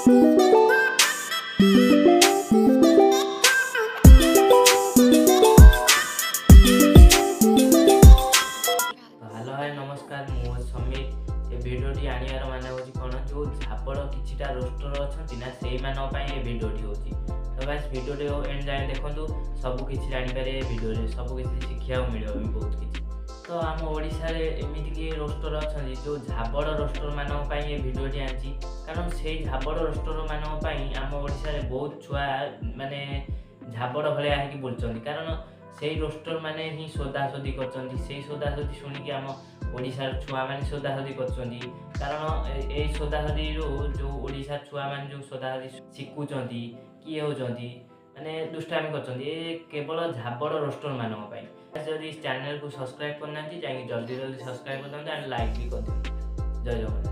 Hello hi नमस्कार मु समीर ए भिडियोटी आनियार माने होची कोन जो झापड़ किछिटा रोस्टर अछंती ना सेई मानो पई ए भिडियोटी होची। तो गाइस भिडियोटी एंड जाय देखंतु सब किछि जानि पारे ए भिडियोरे सब किछि शिक्षा मिलियो भी बहुत किछि। तो आम ओडिसा रे एमिति कि रोस्टर अछंती जो झापड़ रोस्टर मानो पई ए भिडियोटी आछि कारण सेई झापड़ रोस्टर मानो पई आम ओडिसा रे बहुत छुआ माने झापड़ भले आही कि बोलचंती कारण सेई रोस्टर माने ही सोदासोदी करचंती सेई सोदासोदी सुनी कि आम ओडिसा छुआ माने सोदासोदी करचंती कारण ए सोदासोदी रो जो ओडिसा छुआ माने जो सोदासोदी शिखुचंती कि होचंती माने दुष्टामी करचंती ए केवल झापड़ रोस्टर मानो पई। जदि इस चैनल को सब्सक्राइब करना जाई जल्दी जल्दी सब्सक्राइब कर दंते एंड लाइक भी कर दंते। जय जगन्नाथ।